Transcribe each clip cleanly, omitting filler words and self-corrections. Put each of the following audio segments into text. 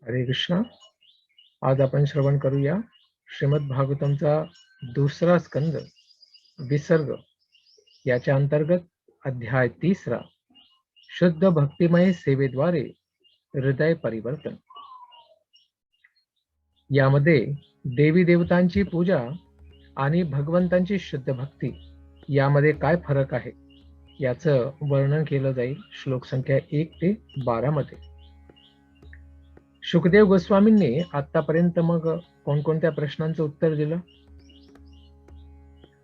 हरे कृष्ण. आज आपण श्रवण करूया श्रीमद भागवतमचा दुसरा स्कंद विसर्ग याच्या अंतर्गत अध्याय 3 शुद्ध भक्तिमय सेवेद्वारे हृदय परिवर्तन. यामध्ये देवी देवतांची पूजा आणि भगवंतांची शुद्ध भक्ती यामध्ये काय फरक आहे याचं वर्णन केलं जाईल श्लोक संख्या 1 ते 12 मध्ये. शुकदेव गोस्वामींनी आतापर्यंत मग कोणकोणत्या प्रश्नांचं उत्तर दिलं?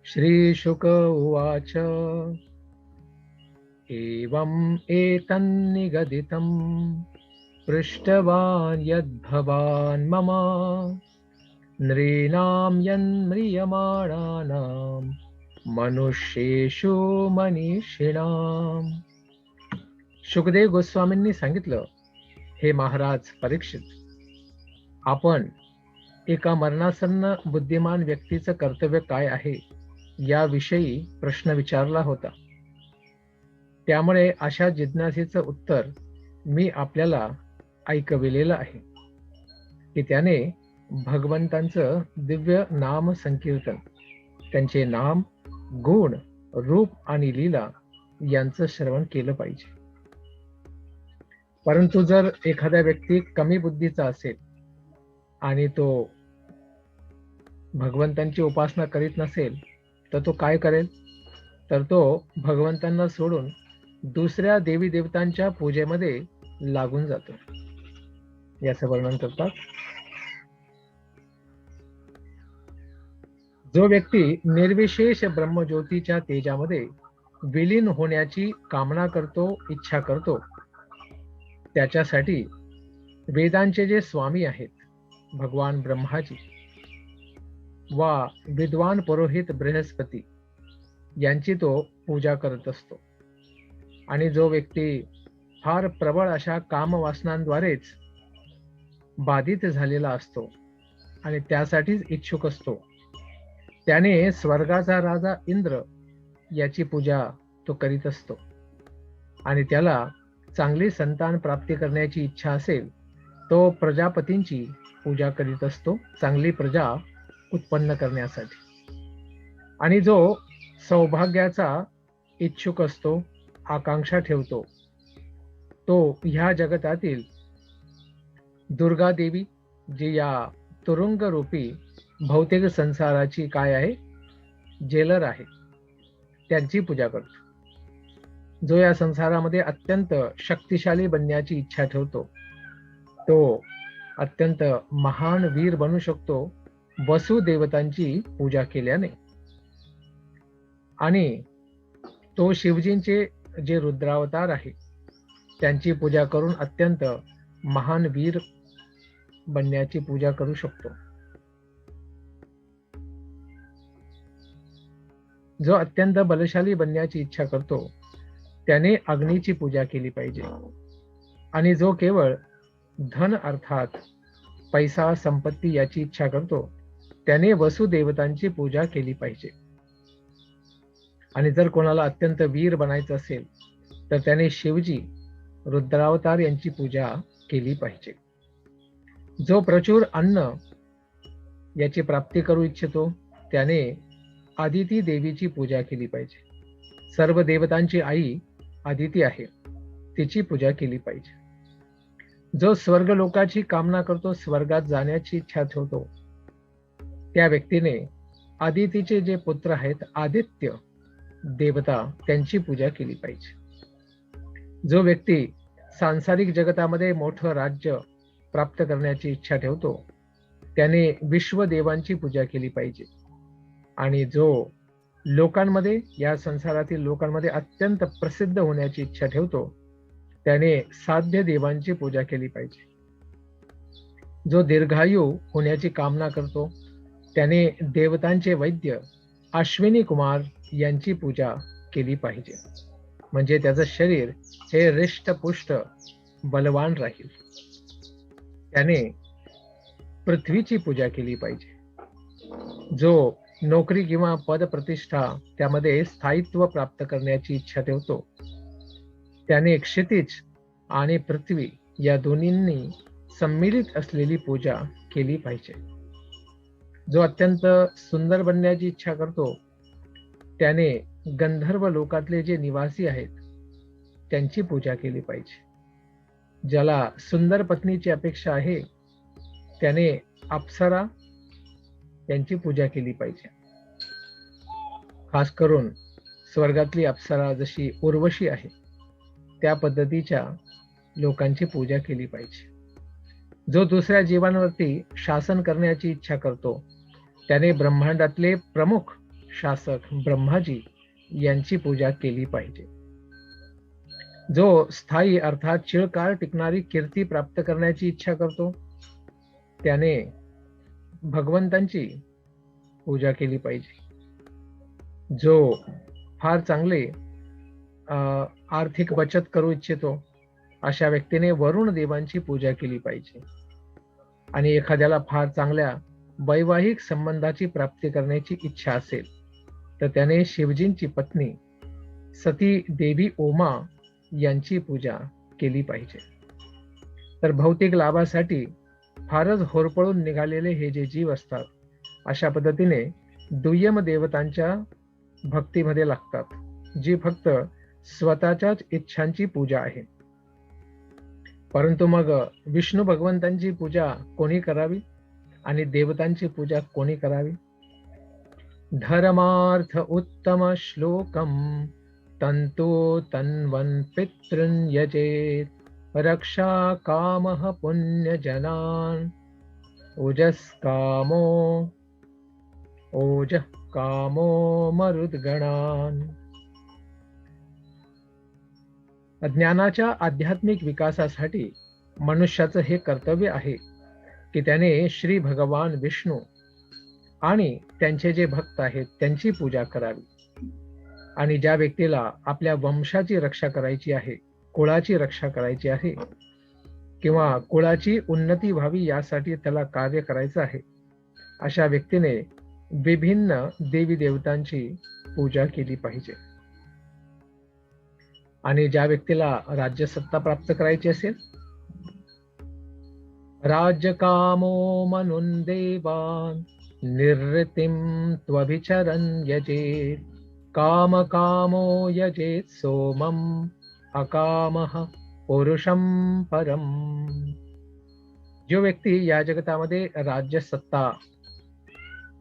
श्री शुक उवाच एवं एतन्निगदितं पृष्टवान् यद्भवान् मम नृणां यन्म्रियमाणानां मनुष्येषु मनीषिणाम्. शुकदेव गोस्वामींनी सांगितलं, हे महाराज परीक्षित, आपण एका मरणासन्न बुद्धिमान व्यक्तीचं कर्तव्य काय आहे याविषयी प्रश्न विचारला होता. त्यामुळे अशा जिज्ञासेचं उत्तर मी आपल्याला ऐकविलेलं आहे की त्याने भगवंतांचं दिव्य नाम संकीर्तन, त्यांचे नाम, गुण, रूप आणि लीला यांचं श्रवण केलं पाहिजे. परंतु जर एखादा व्यक्ती कमी बुद्धीचा असेल आणि तो भगवंतांची उपासना करीत नसेल तर तो काय करेल? तर तो भगवंतांना सोडून दुसऱ्या देवी देवतांच्या पूजेमध्ये लागून जातो. याचं वर्णन करतात. जो व्यक्ती निर्विशेष ब्रह्मज्योतीच्या तेजामध्ये विलीन होण्याची कामना करतो, इच्छा करतो, त्याच्यासाठी वेदांचे जे स्वामी आहेत भगवान ब्रह्माजी वा विद्वान पुरोहित बृहस्पती यांची तो पूजा करत असतो. आणि जो व्यक्ती फार प्रबळ अशा कामवासनांद्वारेच बाधित झालेला असतो आणि त्यासाठीच इच्छुक असतो, त्याने स्वर्गाचा राजा इंद्र याची पूजा तो करीत असतो. आणि त्याला चांगली संतान प्राप्ती करण्याची इच्छा असेल तो प्रजापतींची पूजा करीत असतो, चांगली प्रजा उत्पन्न करण्यासाठी. आणि जो सौभाग्याचा इच्छुक असतो, आकांक्षा ठेवतो, तो ह्या जगतातील दुर्गा देवी जी या तुरुंग रूपी भौतिक संसाराची काय आहे, जेलर आहे, त्यांची पूजा करतो. जो या संसारामध्ये अत्यंत शक्तिशाली बनण्याची इच्छा ठेवतो, तो अत्यंत महान वीर बनू शकतो वसुदेवतांची पूजा केल्याने. आणि तो शिवजींचे जे रुद्रावतार आहे त्यांची पूजा करून अत्यंत महान वीर बनण्याची पूजा करू शकतो. जो अत्यंत बलशाली बनण्याची इच्छा करतो त्याने अग्नीची पूजा केली पाहिजे. आणि जो केवळ धन अर्थात पैसा संपत्ती याची इच्छा करतो त्याने वसुदेवतांची पूजा केली पाहिजे. आणि जर कोणाला अत्यंत वीर बनायचं असेल तर त्याने शिवजी रुद्रावतार यांची पूजा केली पाहिजे. जो प्रचूर अन्न याची प्राप्ती करू इच्छितो त्याने आदिती देवीची पूजा केली पाहिजे. सर्व देवतांची आई आदिती आहे, तिची पूजा केली पाहिजे. जो स्वर्ग लोकाची कामना करतो, स्वर्गात जाण्याची इच्छा ठेवतो, त्या व्यक्तीने आदितीचे जे पुत्र आहेत आदित्य देवता त्यांची पूजा केली पाहिजे. जो व्यक्ती सांसारिक जगतामध्ये मोठं राज्य प्राप्त करण्याची इच्छा ठेवतो त्याने विश्वदेवांची पूजा केली पाहिजे. आणि जो लोकांमध्ये, या संसारातील लोकांमध्ये अत्यंत प्रसिद्ध होण्याची इच्छा ठेवतो त्याने साध्य देवांची पूजा केली पाहिजे. जो दीर्घायू होण्याची कामना करतो त्याने देवतांचे वैद्य अश्विनी कुमार यांची पूजा केली पाहिजे. म्हणजे त्याचं शरीर हे हृष्टपुष्ट बलवान राहील. त्याने पृथ्वीची पूजा केली पाहिजे. जो नोकरी किंवा पद प्रतिष्ठा त्यामध्ये स्थायित्व प्राप्त करण्याची इच्छा ठेवतो त्याने क्षितिज आणि पृथ्वी या दोन्हींनी सम्मिलित असलेली पूजा केली पाहिजे. जो अत्यंत सुंदर बनण्याची इच्छा करतो त्याने गंधर्व लोकातले जे निवासी आहेत त्यांची पूजा केली पाहिजे. ज्याला सुंदर पत्नीची अपेक्षा आहे त्याने अप्सरा यांची पूजा केली पाहिजे. खास करून स्वर्गातली अप्सरा जशी उर्वशी आहे त्या पद्धतीच्या लोकांची पूजा केली पाहिजे. जो दुसऱ्या जीवांवरती शासन करण्याची इच्छा करतो त्याने ब्रह्मांडातले प्रमुख शासक ब्रह्माजी यांची पूजा केली पाहिजे. जो स्थायी अर्थात चिरकाळ टिकणारी कीर्ती प्राप्त करण्याची इच्छा करतो त्याने भगवंतांची पूजा केली पाहिजे. जो फार चांगले आर्थिक बचत करू इच्छितो अशा व्यक्तीने वरुण देवांची पूजा केली पाहिजे. आणि एखाद्याला फार चांगल्या वैवाहिक संबंधाची प्राप्ती करण्याची इच्छा असेल तर त्याने शिवजींची पत्नी सती देवी उमा यांची पूजा केली पाहिजे. तर भौतिक लाभासाठी फारच होरपळून निघालेले हे जे जीव असतात अशा पद्धतीने दुय्यम देवतांच्या भक्तीमध्ये लागतात, जी फक्त स्वतःच्याच इच्छांची पूजा आहे. परंतु मग विष्णू भगवंतांची पूजा कोणी करावी आणि देवतांची पूजा कोणी करावी? धर्मार्थ उत्तम श्लोकम तंतु तन्वन पितृन यजेत रक्षा कामः पुण्य जनान ओजः कामो मरुद्गणान. ज्ञानाच्या आध्यात्मिक विकासासाठी मनुष्याचं हे कर्तव्य आहे की त्याने श्री भगवान विष्णू आणि त्यांचे जे भक्त आहेत त्यांची पूजा करावी. आणि ज्या व्यक्तीला आपल्या वंशाची रक्षा करायची आहे, कुळाची रक्षा करायची आहे किंवा कुळाची उन्नती व्हावी यासाठी त्याला कार्य करायचं आहे अशा व्यक्तीने विभिन्न देवी देवतांची पूजा केली पाहिजे. आणि ज्या व्यक्तीला राज्यसत्ता प्राप्त करायची असेल, राज्यकामो मनुन देवान निर्ऋतिम त्वभिचरन् यजेत कामकामो यजेत सोमम अकामः पुरुषम परम. जो व्यक्ती या जगतामध्ये राज्यसत्ता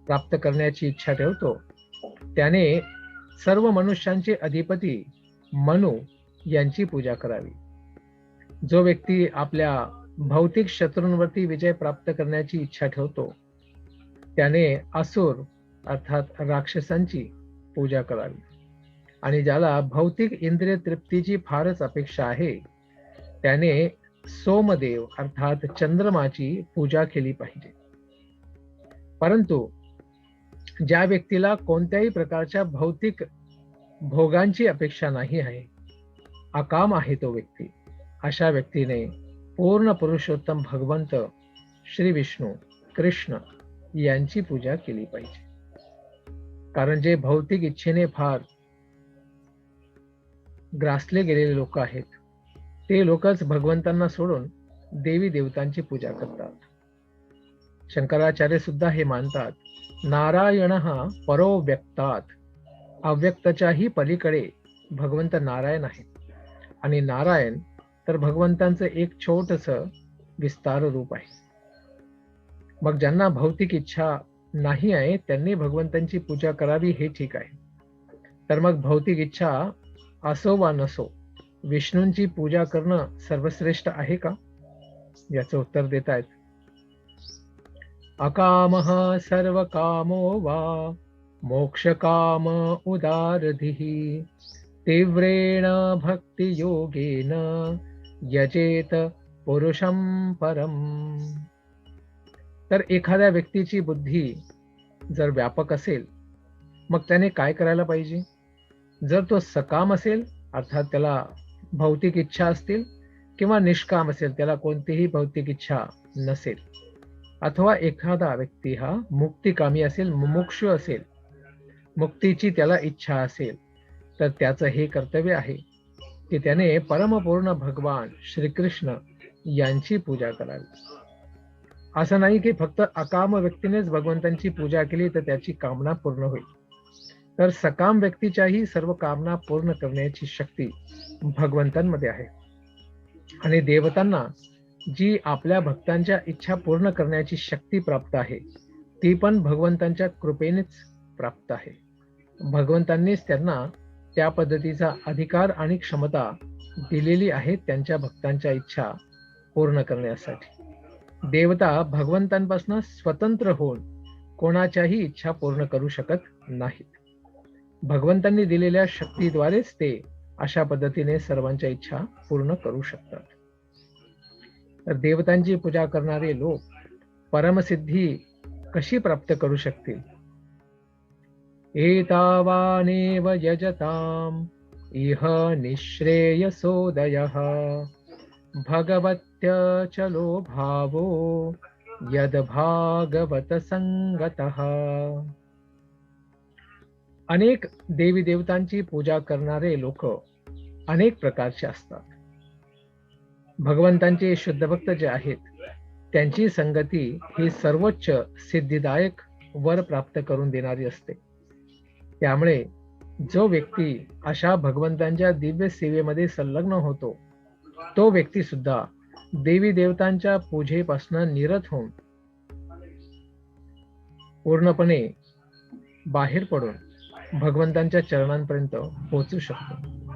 प्राप्त करण्याची इच्छा ठेवतो त्याने सर्व मनुष्यांचे अधिपती मनु यांची पूजा करावी. जो व्यक्ती आपल्या भौतिक शत्रूंवरती विजय प्राप्त करण्याची इच्छा ठेवतो त्याने असुर अर्थात राक्षसांची पूजा करावी. आणि ज्याला भौतिक इंद्रिय तृप्तीची फारच अपेक्षा आहे त्याने सोमदेव अर्थात चंद्रमाची पूजा केली पाहिजे. परंतु ज्या व्यक्तीला कोणत्याही प्रकारच्या भौतिक भोगांची अपेक्षा नाही आहे, अकाम आहे तो व्यक्ती, अशा व्यक्तीने पूर्ण पुरुषोत्तम भगवंत श्री विष्णू कृष्ण यांची पूजा केली पाहिजे. कारण जे भौतिक इच्छेने फार ग्रासले गेलेले लोक आहेत ते लोकच भगवंतांना सोडून देवी देवतांची पूजा करतात. शंकराचार्य सुद्धा हे मानतात, नारायण हा परो व्यक्तात, अव्यक्तच्याही पलीकडे भगवंत नारायण आहे. आणि नारायण तर भगवंतांचं एक छोटस विस्तार रूप आहे. मग ज्यांना भौतिक इच्छा नाही आहे त्यांनी भगवंतांची पूजा करावी हे ठीक आहे. तर मग भौतिक इच्छा असो वा नसो विष्णूंची पूजा करणं सर्वश्रेष्ठ आहे का? याचं उत्तर देत आहेत, अकामः सर्व कामो वा मोक्ष काम उदारधिः तीव्रेण भक्ति योगेन यजेत पुरुषम परम. तर एखाद्या व्यक्तीची बुद्धी जर व्यापक असेल मग त्याने काय करायला पाहिजे? जर तो सकाम असेल अर्थात त्याला भौतिक इच्छा असतील किंवा निष्काम असेल त्याला कोणतीही भौतिक इच्छा नसेल, अथवा एखादा व्यक्ती हा मुक्तिकामी असेल, मुमुक्षु असेल, मुक्तीची त्याला इच्छा असेल, तर त्याचं हे कर्तव्य आहे की त्याने परमपूर्ण भगवान श्रीकृष्ण यांची पूजा करावी. असं नाही की फक्त अकाम व्यक्तीनेच भगवंतांची पूजा केली तर त्याची कामना पूर्ण होईल, तर सकाम व्यक्तीच्याही सर्व कामना पूर्ण करण्याची शक्ती भगवंतांमध्ये आहे. आणि देवतांना जी आपल्या भक्तांच्या इच्छा पूर्ण करण्याची शक्ती प्राप्त आहे ती पण भगवंतांच्या कृपेनेच प्राप्त आहे. भगवंतांनीच त्यांना त्या पद्धतीचा अधिकार आणि क्षमता दिलेली आहे त्यांच्या भक्तांच्या इच्छा पूर्ण करण्यासाठी. देवता भगवंतांपासून स्वतंत्र होऊन कोणाच्याही इच्छा पूर्ण करू शकत नाहीत. भगवंतांनी दिलेल्या शक्तीद्वारेच ते अशा पद्धतीने सर्वांच्या इच्छा पूर्ण करू शकतात. तर देवतांची पूजा करणारे लोक परमसिद्धी कशी प्राप्त करू शकतील? एतावानेव यजताम इह निःश्रेयसोदयः भगवत्यचलो भावो यद भागवत संगतः. अनेक देवी देवतांची पूजा करणारे लोक अनेक प्रकारचे असतात. भगवंतांचे शुद्ध भक्त जे आहेत त्यांची संगती ही सर्वोच्च सिद्धिदायक वर प्राप्त करून देणारी असते. त्यामुळे जो व्यक्ती अशा भगवंतांच्या दिव्य सेवेमध्ये संलग्न होतो तो व्यक्ती सुद्धा देवी देवतांच्या पूजेपासून निरत होऊन पूर्णपणे बाहेर पडून भगवंतांच्या चरणांपर्यंत पोहोचू शकतो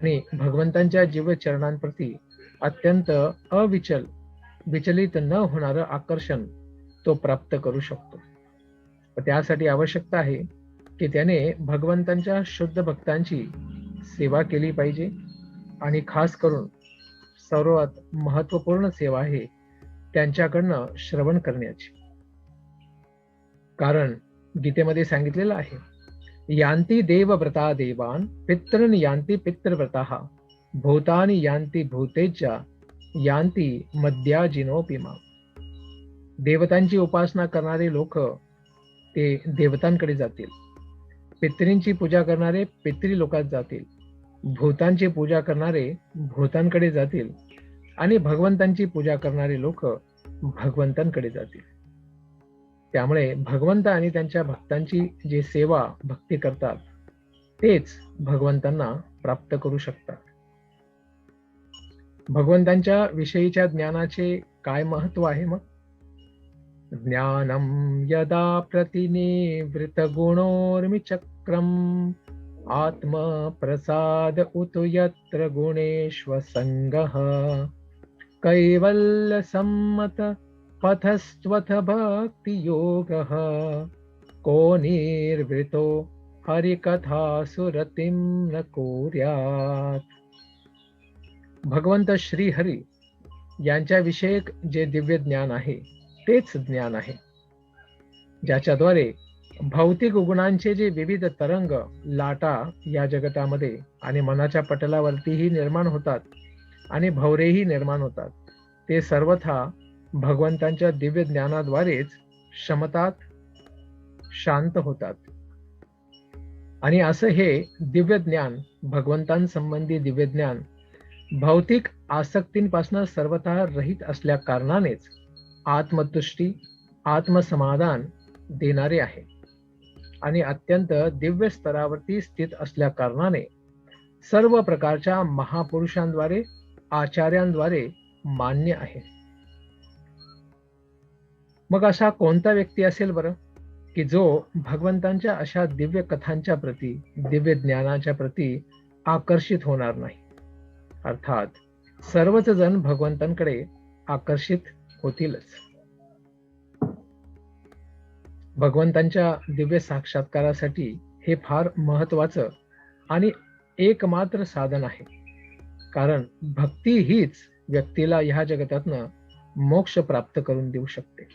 आणि भगवंतांच्या जीव चरणांप्रती अत्यंत विचलित न होणारं आकर्षण तो प्राप्त करू शकतो. त्यासाठी आवश्यकता आहे की त्याने भगवंतांच्या शुद्ध भक्तांची सेवा केली पाहिजे आणि खास करून सर्वात महत्वपूर्ण सेवा आहे त्यांच्याकडनं श्रवण करण्याची. कारण गीतेमध्ये सांगितलेलं आहे, यांती देवव्रता देवान पितृन यांती पितृव्रताः भूतानि यांती भूतेज्या यांती मद्याजिनोऽपि माम्. देवतांची उपासना करणारे लोक ते देवतांकडे जातील, पितरींची पूजा करणारे पितरी लोकात जातील, भूतांची पूजा करणारे भूतांकडे जातील आणि भगवंतांची पूजा करणारे लोक भगवंतांकडे जातील. त्यामुळे भगवंत आणि त्यांच्या भक्तांची जे सेवा भक्ती करतात तेच भगवंतांना प्राप्त करू शकतात. भगवंतांच्या विषयीच्या ज्ञानाचे काय महत्व आहे मग? ज्ञानम यदा प्रतिनिवृत गुणोर्मिचक्रम आत्मप्रसाद उतो यत्र गुणेष्वसंगः कैवल्य सम्मत पथस्त्वथ भक्ति योगः को निर्वृतो हरिकथा सुरतिं न कुर्यात्. भगवंत श्री हरी यांच्या विषयक जे दिव्य ज्ञान आहे तेच ज्ञान आहे ज्याच्याद्वारे भौतिक गुणांचे जे विविध तरंग लाटा या जगतामध्ये आणि मनाच्या पटलावरतीही निर्माण होतात आणि भवरेही निर्माण होतात ते सर्वथा भगवंतांच्या दिव्य ज्ञानाद्वारेच शमतात, शांत होतात. आणि असं हे दिव्य ज्ञान, भगवंतांसंबंधी दिव्य ज्ञान भौतिक आसक्तींपासून सर्वथा रहित असल्या कारणानेच आत्मतुष्टी, आत्मसमाधान देणारे आहे आणि अत्यंत दिव्य स्तरावरती स्थित असल्या कारणाने सर्व प्रकारच्या महापुरुषांद्वारे, आचार्यांद्वारे मान्य आहे. मग असा कोणता व्यक्ती असेल बरं की जो भगवंतांच्या अशा दिव्य कथांच्या प्रती, दिव्य ज्ञानाच्या प्रती आकर्षित होणार नाही? अर्थात सर्वच जण भगवंतांकडे आकर्षित होतीलच. भगवंतांच्या दिव्य साक्षात्कारासाठी हे फार महत्वाचं आणि एकमात्र साधन आहे. कारण भक्ती हीच व्यक्तीला ह्या जगतातनं मोक्ष प्राप्त करून देऊ शकते,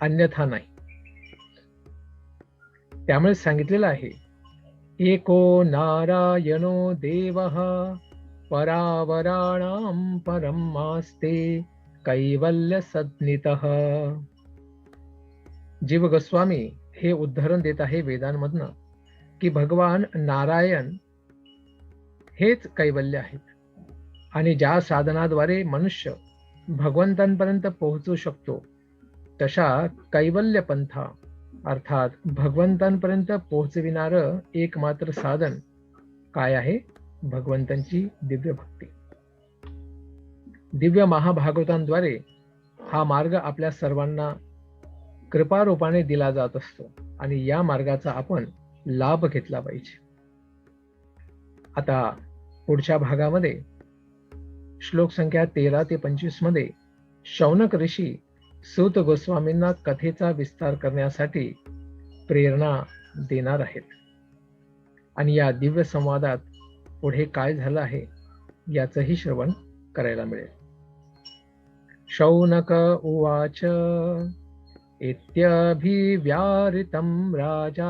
अन्यथा नाही. त्यामुळे सांगितलेलं आहे, एको नारायणो देवः परावराणां परमास्ते कैवल्य सद्नितः. जीव गोस्वामी हे उद्धरण देत आहे वेदांमधनं की भगवान नारायण हेच कैवल्य आहेत आणि ज्या साधनाद्वारे मनुष्य भगवंतांपर्यंत पोहोचू शकतो, तशा कैवल्य पंथा अर्थात भगवंतांपर्यंत पोहोचविणारं एकमात्र साधन काय आहे? भगवंतांची दिव्य भक्ती. दिव्य महाभागवतांद्वारे हा मार्ग आपल्या सर्वांना कृपारूपाने दिला जात असतो आणि या मार्गाचा आपण लाभ घेतला पाहिजे. आता पुढच्या भागामध्ये श्लोक संख्या 13 ते 25 मध्ये शौनक ऋषी सूत गोस्वामींना कथेचा विस्तार करण्यासाठी प्रेरणा देणार आहेत. आणि या दिव्य संवादात पुढे काय झालं आहे याचंही श्रवण करायला मिळेल. शौनक उवाच इत्यभिव्याहृतं राजा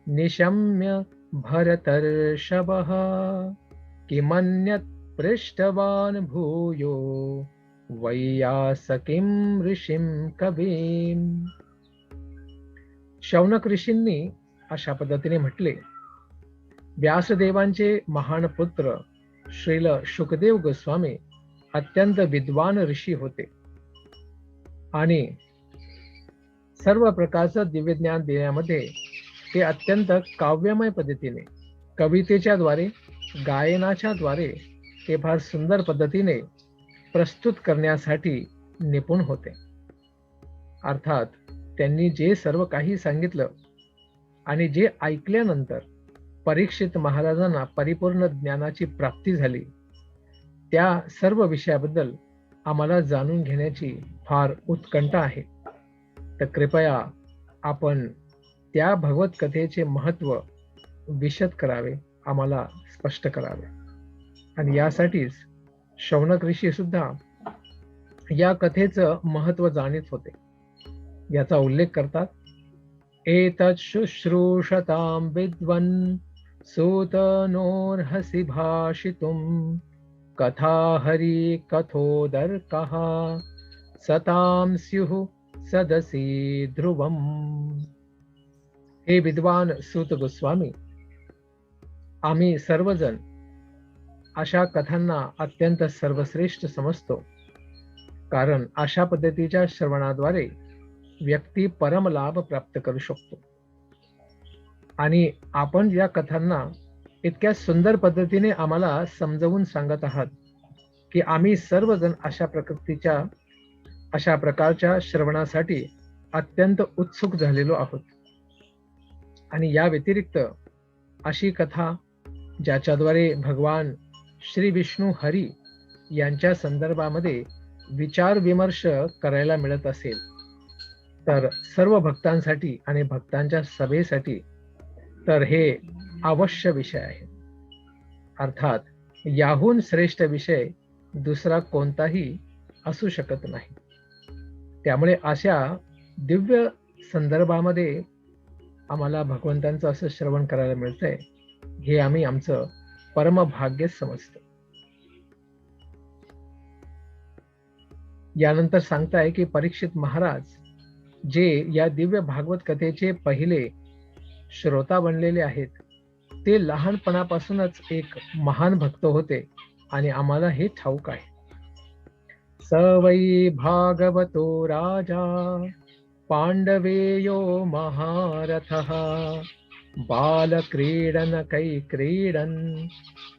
निशम्य भरतर्षभः किमन्यत् पृष्टवान् भूयो वैयासकीं ऋषिं कवीं. शौनक ऋषींनी अशा पद्धतीने म्हटले, व्यासदेवांचे महान पुत्र श्रील शुकदेव गोस्वामी अत्यंत विद्वान ऋषी होते आणि सर्व प्रकारचं दिव्यज्ञान देण्यामध्ये ते अत्यंत काव्यमय पद्धतीने, कवितेच्या द्वारे, गायनाच्या द्वारे ते फार सुंदर पद्धतीने प्रस्तुत करण्यासाठी निपुण होते. अर्थात त्यांनी जे सर्व काही सांगितलं आणि जे ऐकल्यानंतर परीक्षित महाराजांना परिपूर्ण ज्ञानाची प्राप्ती झाली, त्या सर्व विषयाबद्दल आम्हाला जाणून घेण्याची फार उत्कंठा आहे. तर कृपया आपण त्या भगवत कथेचे महत्त्व विशद करावे, आम्हाला स्पष्ट करावे. आणि यासाठीच शौनक ऋषी सुद्धा या कथेचं महत्त्व जाणीत होते. याचा उल्लेख करतात, एतत् शुश्रूषतां विद्वन् सूतनोर्हसि भाषितुं कथा हरि कथोदर्कः सतां स्युः सदसी ध्रुवम्. हे विद्वान सूत गोस्वामी, आम्ही सर्वजण अशा कथांना अत्यंत सर्वश्रेष्ठ समजतो, कारण अशा पद्धतीच्या श्रवणाद्वारे व्यक्ती परमलाभ प्राप्त करू शकतो. आणि आपण या कथांना इतक्या सुंदर पद्धतीने आम्हाला समजावून सांगत आहात की आम्ही सर्वजण अशा प्रकारच्या श्रवणासाठी अत्यंत उत्सुक झालेलो आहोत. आणि या व्यतिरिक्त अशी कथा ज्याच्याद्वारे भगवान श्री विष्णू हरी यांच्या संदर्भामध्ये विचार विमर्श करायला मिळत असेल, तर सर्व भक्तांसाठी आणि भक्तांच्या सभेसाठी तर हे अवश्य विषय आहे. अर्थात याहून श्रेष्ठ विषय दुसरा कोणताही असू शकत नाही. त्यामुळे अशा दिव्य संदर्भामध्ये आम्हाला भगवंतांचं असं श्रवण करायला मिळतंय, हे आम्ही आमचं परमभाग्य समजतो. यानंतर सांगताय की परीक्षित महाराज जे या दिव्य भागवत कथेचे पहिले श्रोता बनलेले आहेत, ते लहानपणापासूनच एक महान भक्त होते आणि आम्हाला हे ठाऊक आहे. स वै भागवतो राजा पांडवेयो महारथः बालक्रीडन कै क्रीडन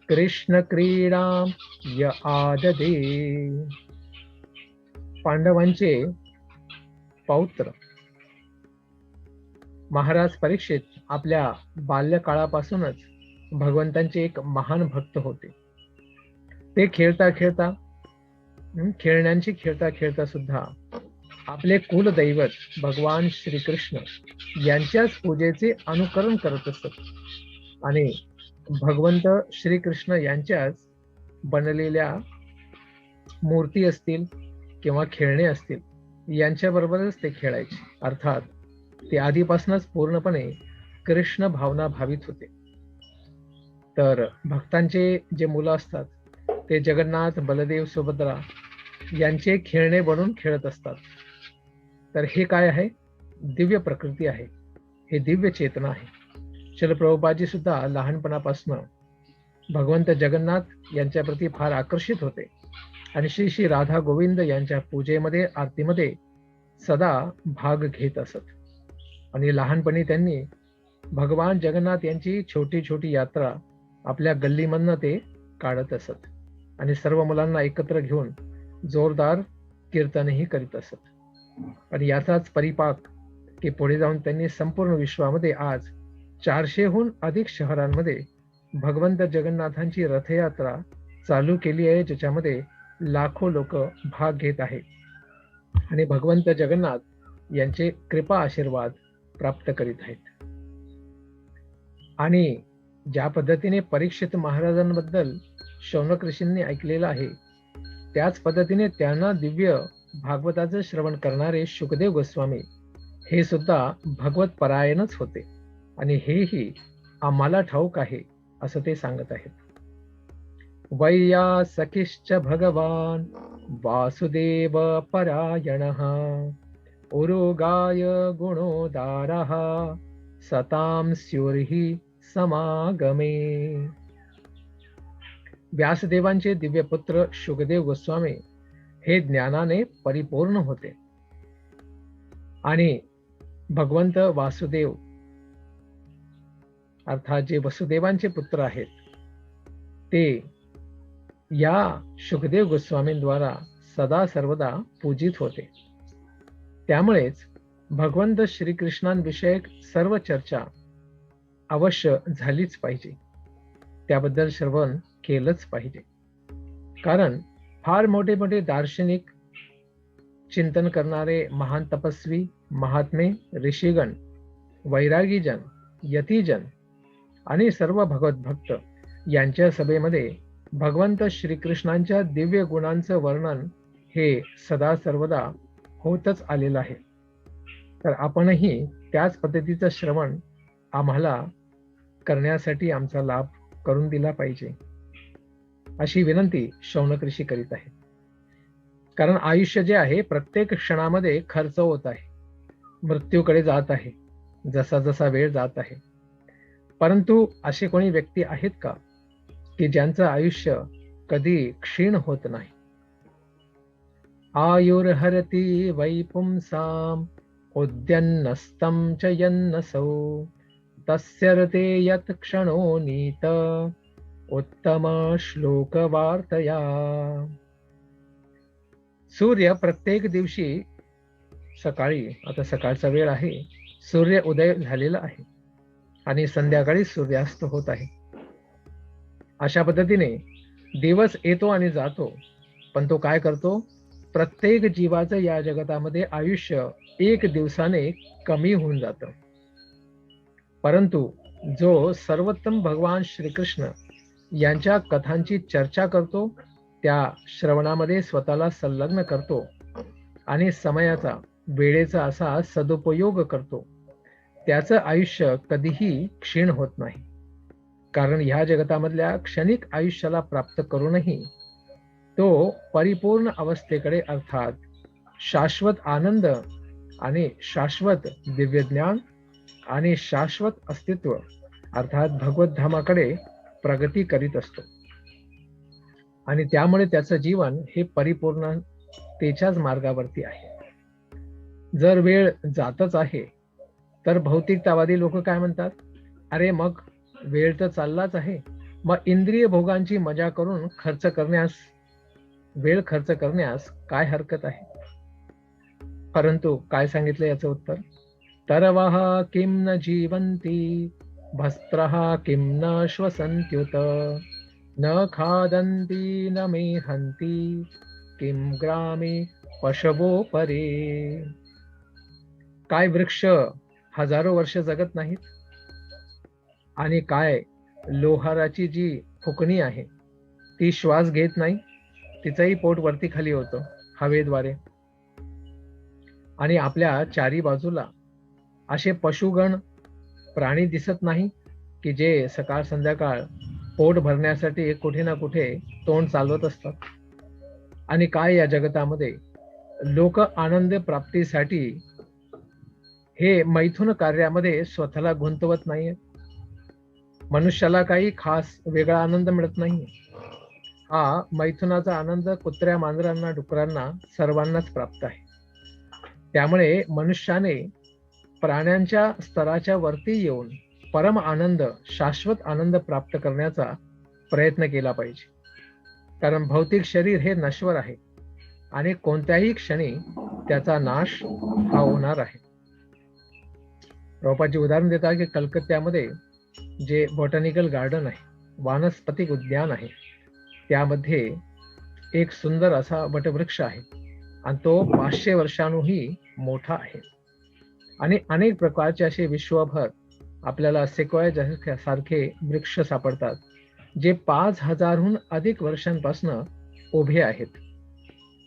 कृष्ण क्रीडां य आददे. पांडवांचे पौत्र महाराज परीक्षित आपल्या बाल्यकाळापासूनच भगवंतांचे एक महान भक्त होते. ते खेळता खेळता सुद्धा आपले कुलदैवत भगवान श्रीकृष्ण यांच्याच पूजेचे अनुकरण करत असत आणि भगवंत श्रीकृष्ण यांच्याच बनलेल्या मूर्ती असतील किंवा खेळणे असतील यांच्याबरोबरच ते खेळायचे. अर्थात ते आधीपासूनच पूर्णपणे कृष्ण भावना भावित होते. तर भक्तांचे जे मुलं असतात ते जगन्नाथ, बलदेव, सुभद्रा यांचे खेळणे बनून खेळत असतात. तर हे काय आहे? दिव्य प्रकृती आहे, हे दिव्य चेतना आहे. श्रील प्रभुपादजी सुद्धा लहानपणापासून भगवंत जगन्नाथ यांच्या प्रती फार आकर्षित होते आणि श्री श्री राधा गोविंद यांच्या पूजेमध्ये आरतीमध्ये सदा भाग घेत असत. आणि लहानपणी त्यांनी भगवान जगन्नाथ यांची छोटी छोटी यात्रा आपल्या गल्लीमधनं ते काढत असत आणि सर्व मुलांना एकत्र घेऊन जोरदार कीर्तनही करीत असत. आणि याचाच परिपाक की पुढे जाऊन त्यांनी संपूर्ण विश्वामध्ये आज 400हून अधिक शहरांमध्ये भगवंत जगन्नाथांची रथयात्रा चालू केली आहे, ज्याच्यामध्ये लाखो लोक भाग घेत आहेत आणि भगवंत जगन्नाथ यांचे कृपा आशीर्वाद प्राप्त करीत आहेत. आणि ज्या पद्धतीने परीक्षित महाराजांबद्दल शौनक ऋषींनी ऐकलेलं आहे, त्याच पद्धतीने त्यांना दिव्य भागवताचं श्रवण करणारे शुकदेव गोस्वामी हे सुद्धा भगवत परायणच होते आणि हेही आम्हाला ठाऊक आहे असं ते सांगत आहेत. वैया सखिश्च भगवान वासुदेव परायणः उरुगाय गुणोदारः सतां स्युर्हि समागमे. व्यासदेवांचे दिव्य पुत्र शुकदेव गोस्वामी हे ज्ञानाने परिपूर्ण होते आणि भगवंत वासुदेव अर्थात जे वसुदेवांचे पुत्र आहेत ते या शुकदेव गोस्वामींद्वारा सदा सर्वदा पूजित होते. त्यामुळेच भगवंत श्रीकृष्णांविषयक सर्व चर्चा अवश्य झालीच पाहिजे, त्याबद्दल श्रवण केलंच पाहिजे. कारण फार मोठे मोठे दार्शनिक, चिंतन करणारे महान तपस्वी, महात्मे, ऋषीगण, वैरागीजन, यतीजन आणि सर्व भगवत भक्त यांच्या सभेमध्ये भगवंत श्रीकृष्णांच्या दिव्य गुणांचं वर्णन हे सदा सर्वदा होतच आलेलं आहे. तर आपणही त्याच पद्धतीचं श्रवण आम्हाला करण्यासाठी आमचा लाभ करून दिला पाहिजे, अशी विनंती शौनक ऋषी करीत आहे. कारण आयुष्य जे आहे प्रत्येक क्षणामध्ये खर्च होत आहे, मृत्यूकडे जात आहे, जसा जसा वेळ जात आहे. परंतु असे कोणी व्यक्ती आहेत का की ज्यांचं आयुष्य कधी क्षीण होत नाही? आयुर्हरति वैपुंसाम उद्यन्नस्तं च यन्नसौ तस्य रते यत् क्षणो नीत उत्तम श्लोक वार्तया. सूर्य प्रत्येक दिवशी सकाळी, आता सकाळचा वेळ आहे, सूर्य उदय झालेला आहे आणि संध्याकाळी सूर्यास्त होत आहे. अशा पद्धतीने दिवस येतो आणि जातो, पण तो काय करतो? प्रत्येक जीवाचं या जगतामध्ये आयुष्य एक दिवसाने कमी होऊन जातं. परंतु जो सर्वोत्तम भगवान श्रीकृष्ण यांच्या कथांची चर्चा करतो, त्या श्रवणामध्ये स्वतःला संलग्न करतो आणि समयाचा, वेळेचा असा सदुपयोग करतो, त्याचं आयुष्य कधीही क्षीण होत नाही. कारण ह्या जगतामधल्या क्षणिक आयुष्याला प्राप्त करूनही तो परिपूर्ण अवस्थेकडे अर्थात शाश्वत आनंद आणि शाश्वत दिव्यज्ञान आणि शाश्वत अस्तित्व अर्थात भगवत धामाकडे प्रगती करीत असतो. आणि त्यामुळे त्याचं जीवन हे परिपूर्णतेच्याच मार्गावरती आहे. जर वेळ जातच आहे तर भौतिकतावादी लोक काय म्हणतात? अरे मग वेळ तर चाललाच आहे, मग इंद्रिय भोगांची मजा करून वेळ खर्च करण्यास काय हरकत आहे? परंतु काय सांगितलं याचं उत्तर? तरवः किं न जीवन्ति भस्त्रः किं न श्वसन्त्युत न खादन्ति न मेहन्ति किं ग्रामे पशवो परे. काय वृक्ष हजारो वर्ष जगत नाहीत? आणि काय लोहाराची जी फुकणी आहे ती श्वास घेत नाही? तिचंही पोट वरती खाली होतं हवेद्वारे. आणि आपल्या चारी बाजूला असे पशुगण, प्राणी दिसत नाही की जे सकाळ संध्याकाळ पोट भरण्यासाठी कुठे ना कुठे तोंड चालवत असतात? आणि काय या जगतामध्ये लोक आनंद प्राप्तीसाठी हे मैथुन कार्यामध्ये स्वतःला गुंतवत नाहीये? मनुष्याला काही खास वेगळा आनंद मिळत नाही. हा मैथुनाचा आनंद कुत्र्या, मांजरांना, डुकरांना सर्वांनाच प्राप्त आहे. त्यामुळे मनुष्याने प्राण्यांच्या स्तराच्या वरती येऊन परम आनंद, शाश्वत आनंद प्राप्त करण्याचा प्रयत्न केला पाहिजे. कारण भौतिक शरीर हे नश्वर आहे आणि कोणत्याही क्षणी त्याचा नाश हा होणार आहे. प्रभुपादजी उदाहरण देतात की कलकत्त्यामध्ये जे बॉटॅनिकल गार्डन आहे, वानस्पतिक उद्यान आहे, त्यामध्ये एक सुंदर असा वटवृक्ष आहे आणि तो 500 वर्षांहूनही मोठा आहे. आणि अनेक प्रकारचे असे विश्वभर आपल्याला सेक्वाया सारखे वृक्ष सापडतात जे 5000हून अधिक वर्षांपासून उभे आहेत.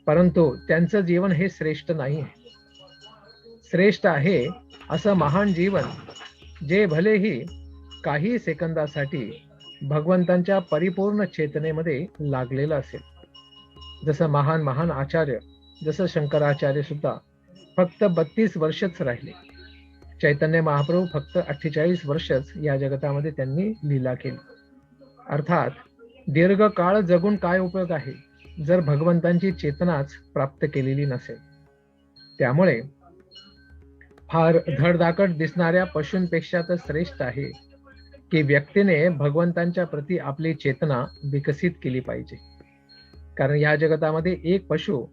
परंतु त्यांचं जीवन हे श्रेष्ठ नाही आहे. श्रेष्ठ आहे असं महान जीवन जे भलेही काही सेकंदासाठी भगवंतांच्या परिपूर्ण चेतनेमध्ये लागलेलं असेल. जसं महान आचार्य, जसं शंकराचार्य सुद्धा फक्त 32 वर्षच राहिले. चैतन्य महाप्रभू फक्त 48 वर्षच या जगतामध्ये त्यांनी लीला केली. अर्थात दीर्घ काळ जगून काय उपयोग आहे जर भगवंतांची चेतनाच प्राप्त केलेली नसेल. त्यामुळे फार धडधाकट दिसणाऱ्या पशूंपेक्षा तर श्रेष्ठ आहे की व्यक्तीने भगवंतांच्या प्रती आपली चेतना विकसित केली पाहिजे. कारण या जगतामध्ये एक पशु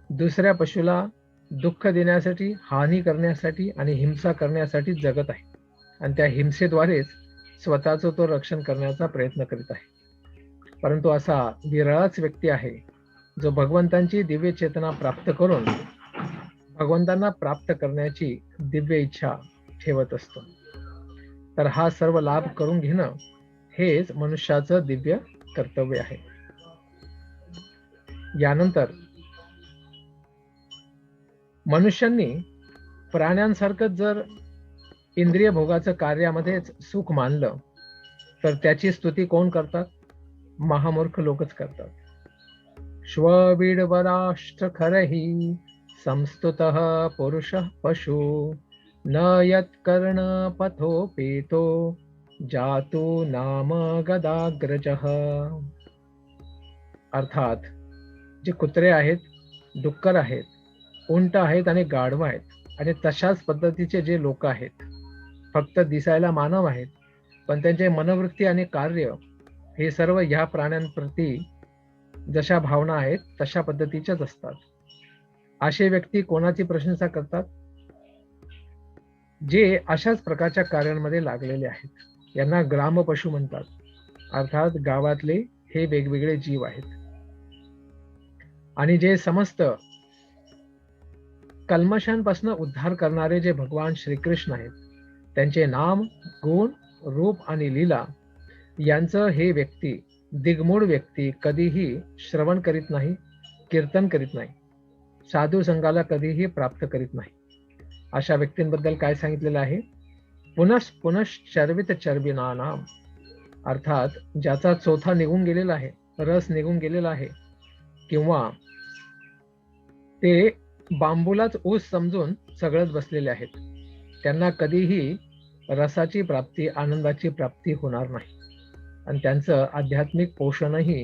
दुसऱ्या पशुला दुःख देण्यासाठी, हानी करण्यासाठी आणि हिंसा करण्यासाठी जगत आहे आणि त्या हिंसेद्वारेच स्वतःचं तो रक्षण करण्याचा प्रयत्न करीत आहे. परंतु असा विरळच व्यक्ती आहे जो भगवंतांची दिव्य चेतना प्राप्त करून भगवंतांना प्राप्त करण्याची दिव्य इच्छा ठेवत असतो. तर हा सर्व लाभ करून घेणं हेच मनुष्याचं दिव्य कर्तव्य आहे. यानंतर मनुष्यांनी प्राण्यांसारखं जर इंद्रिय भोगाचं कार्यामध्येच सुख मानलं तर त्याची स्तुती कोण करतात? महामूर्ख लोकच करतात. श्वविडवराष्ट्र खरही संस्तुतः पुरुषः पशु न यत्कर्ण पथोपेतो जातु नाम गदाग्रजः. अर्थात जे कुत्रे आहेत, डुक्कर आहेत, उंट आहेत आणि गाढव आहेत आणि तशाच पद्धतीचे जे लोक आहेत, फक्त दिसायला मानव आहेत पण त्यांचे मनोवृत्ती आणि कार्य हे सर्व ह्या प्राण्यांप्रती जशा भावना आहेत तशा पद्धतीच्याच असतात. असे व्यक्ती कोणाची प्रशंसा करतात? जे अशाच प्रकारच्या कार्यांमध्ये लागलेले आहेत. यांना ग्रामपशु म्हणतात. अर्थात गावातले हे वेगवेगळे जीव आहेत. आणि जे समस्त कल्मशांपासून उद्धार करणारे जे भगवान श्रीकृष्ण आहेत, त्यांचे नाम, गुण, रूप आणि लीला यांचं हे व्यक्ती, दिग्मूढ व्यक्ती कधीही श्रवण करीत नाही, कीर्तन करीत नाही, साधू संघाला कधीही प्राप्त करीत नाही. अशा व्यक्तींबद्दल काय सांगितलेलं आहे? पुनश्चर्वित चर्विनानाम. अर्थात ज्याचा चोथा निघून गेलेला आहे, रस निघून गेलेला आहे, किंवा ते बांबूलाच ऊस समजून सगळत बसलेले आहेत, त्यांना कधीही रसाची प्राप्ती, आनंदाची प्राप्ती होणार नाही आणि त्यांचं आध्यात्मिक पोषणही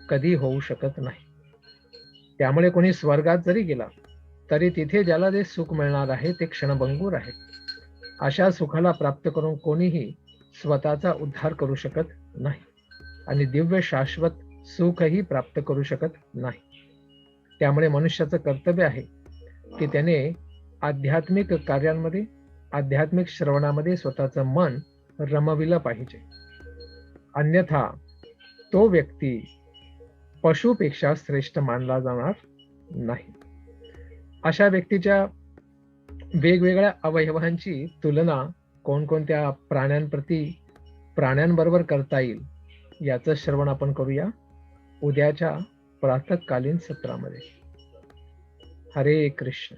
कधी होऊ शकत नाही. त्यामुळे कोणी स्वर्गात जरी गेला तरी तिथे ज्याला जे सुख मिळणार आहे ते क्षणभंगूर आहे. अशा सुखाला प्राप्त करून कोणीही स्वतःचा उद्धार करू शकत नाही आणि दिव्य शाश्वत सुखही प्राप्त करू शकत नाही. त्यामुळे मनुष्याचं कर्तव्य आहे की त्याने आध्यात्मिक कार्यांमध्ये, आध्यात्मिक श्रवणामध्ये स्वतःचं मन रमविलं पाहिजे. अन्यथा तो व्यक्ती पशुपेक्षा श्रेष्ठ मानला जाणार नाही. अशा व्यक्तीच्या वेगवेगळ्या अवयवांची तुलना कोणकोणत्या प्राण्यांबरोबर करता येईल याचं श्रवण आपण करूया उद्याच्या प्रातःकालीन सत्रामध्ये. हरे कृष्ण.